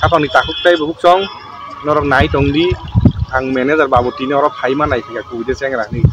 katoni takuk tai buk chong norok nai tongdi ang manager babuti ni orok phaima nai thika kuide sengra ni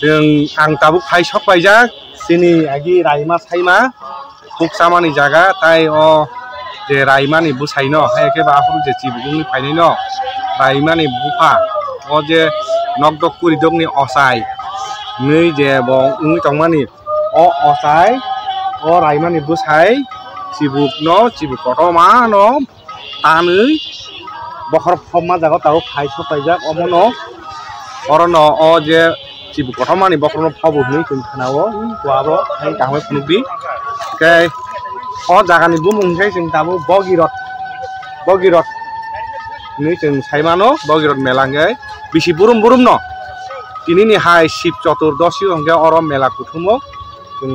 जों आं दाबो phi सफायजाक सिनि आगि रायमा साइमा बुकसामानि जागा ताइ अ जे रायमानि बुसाइ न हायके बाफुर जे चिबुगुंनि फाइनाय न रायमानि बुफा अ जे नकदक कुरिदकनि असाय नै जे बं उंनि तंमानि अ असाय अ रायमानि बुसाय चिबुक न चिबुक कटमा न तानै बखर फमा जागा ताबो फाइ सफायजाक अमनो अरन अ जे चिबुक कटमानि बखर फबुनि जों खानावो वाबो हाय गावे फुनुबि के अ जागानि बुमुंसै जों दाबो बगिरत नै जों साइमानो बगिरत मेलांगै बिसि बुरुम न तिनिनि हाय शिब चतुर्दशी अंगे अर मेला कुथुमो जों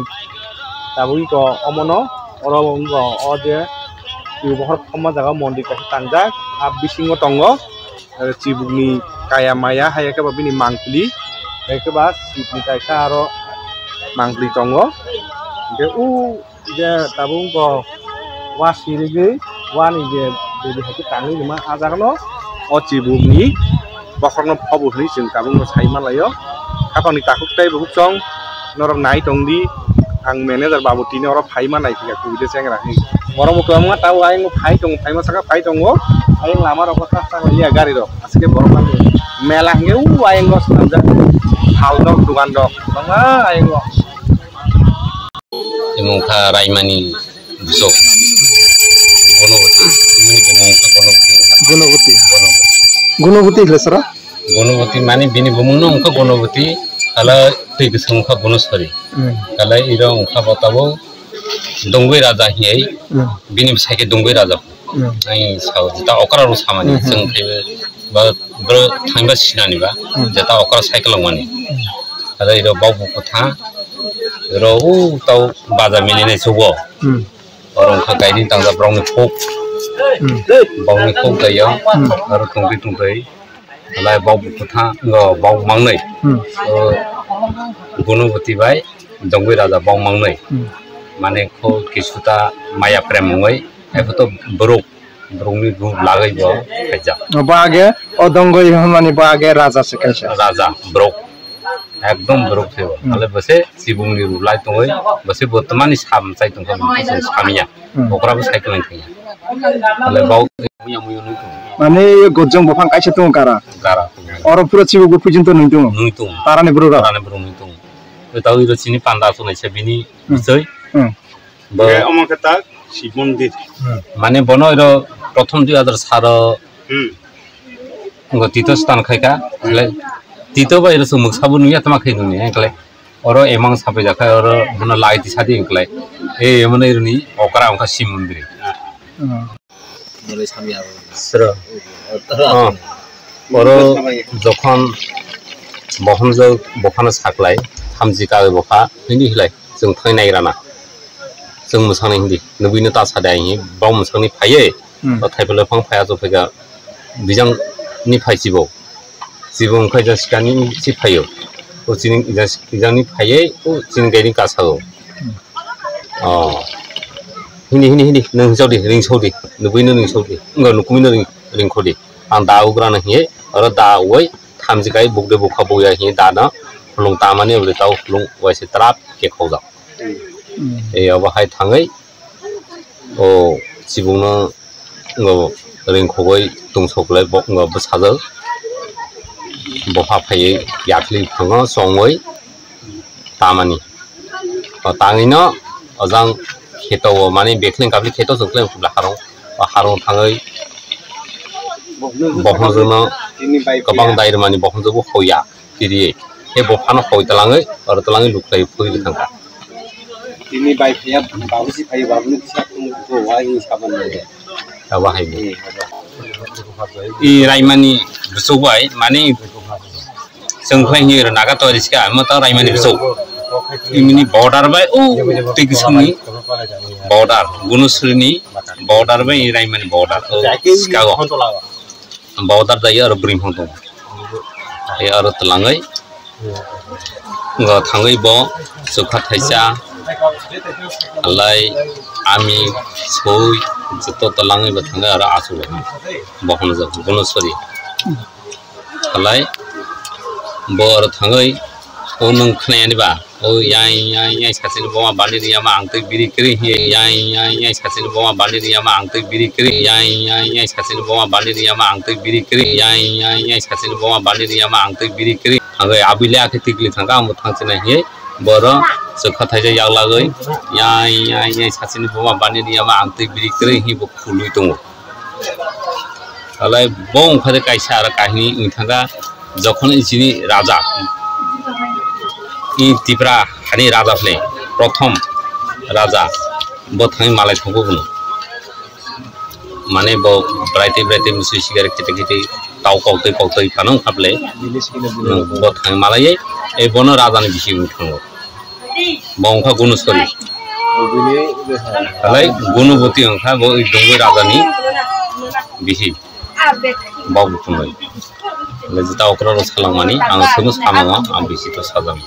दाबो eco अमनो Oro Ode, you have Pomazaga Mondica Tanjak, a Bishingo Tongo, Chibuni Kaya Maya, Hayaka Bini Mankli, Ekabas, Sipnikaro, Mankli Tongo, the Tabungo was here, one is the Hakitani, Azarno, or Chibuni, Bokorno Pobuli, in Tabungo Haimalayo, Kapani Takutai Bukong, not of night only. Ang manager babutini orang phai mana itu ya kuda saya ngerti. Orang muka muka tahu ayang phai tong phai masa phai tongo, ayang lama orang kata sang liya gari do. Asal ke borong kan melah nge ayang gos nanda hal dok dukan dok, bangga ayang gos. Muka Raimani besok, Gunawati lesra? Gunawati mana bini bumungno muka Gunawati, kalau tiga muka Gunusari. Kalau ira muka batabo Dongwe Raja hiai, bini besar ke Dongwe Raja. Ini sahaja, kita okra harus sama ni, sengkau bertambah sinani ba, kita okra cycle mani. Kalau ira bau kota, ira tahu bazar milene sugo, orang kaya ini tangga brown folk, brown folk dia, orang tunggu. Kalau bau kota, enggak bau mangnai, Gunawati bay, Dongwe Raja bau mangnai, mana ko kisuta maya premungai, aku tu berungi lagai bau kerja. Bahagia, Dongwe mana bahagia Raja sekarang. Raja beruk, ekdom beruk sih. Kalau bese sibung ni rulai tunggai, bese buat teman ni sam saya tunggai saminya, okra bese saya kelang kaya. Kalau bau yang muyun itu. Mana gojong bapang kaisa tunggu kara. Orang pura cibu gupujin tu nuntung. Tarane berurah. Nuntung. Tahu itu sini pandas tu nasi bini bisoi. Omong kata Sibun dit. Mana bono itu prothom dia ada sara. Enggak tito stan kaya. Tito ba itu semua sabun ni atau makai dunia. Kalau orang emang sampai jaga orang mana lagi di sana kalau mana itu ni okra angka Sibun dit. Sera. Orang jokhan bohan saklai, hamzi kau boha, ini hilai, jeng thai nai rana, jeng musang ni hindi, nubi nu tas ada ini, bau musang ni payah, atau thai pelopang payah tu pega, bijang ni payah cibo muka jas sekian ni si payah, o cini bijang ni payah, o cini gaya ni kasau, ini, neng saudi, ring saudi, nubi nu ring saudi, enggak nukumi nu ring saudi, anda ukuran ni, orang tahu, hamzi kai bukde bukha boya hi dana long tamane boleh tahu long waise terap ke khoza aba hai thangai o sibungna ngo ring khogoi tungsoklai bok ngo basajal boha phai yakli phanga songoi tamani tangina ajang kheto mane bekling kapli kheto sokle khubla harong thangai bohong jona kabang dair mani bohong jobo hoya kiri he bohano hoi talangai or talangai luklai phoi thangka ini bai phaya babusi phai babuni siap ko wai saban le tawa hai I Raimani besubai mani sengklai ni naga to riska mata Raimani besu ini border bai tigisuni border Gunusri border bai Raimani border Chicago border daya brim hong tong ar telangai nggak thangai bo sukha thaisa alai ami soi joto telangai ba thangai ar asu bohon jab Gunusri alai bo ar thangai o nang khnai ba o yai sasin boma bandi ni ama angtai biri kri yai sasin boma bandi ni ama angtai biri kri yai sasin boma bandi ni ama angtai biri kri yai sasin boma bandi ni ama angtai biri kri agai abile akhe tikli thanga am thangchina hi boro sokha thaija yak lagai yai sasin boma bandi ni ama angtai biri kri hi bo khului tongo alai bong khade kaisa ar kahini thanga jokhon ichini raja I Tipra hari raja play, prothom raja, both kami malai thongko gunu, mane bo berarti mesti sigar kita tahu kau tu kanong kaple, both kami malai, bono raja ni bisi thongko, bongka Gunusri, Alai gunuboti angka bo idungwe ragani bihi babu tunai. Alai jita okra ro salamani ang sunus kamama ang bisi to sadam.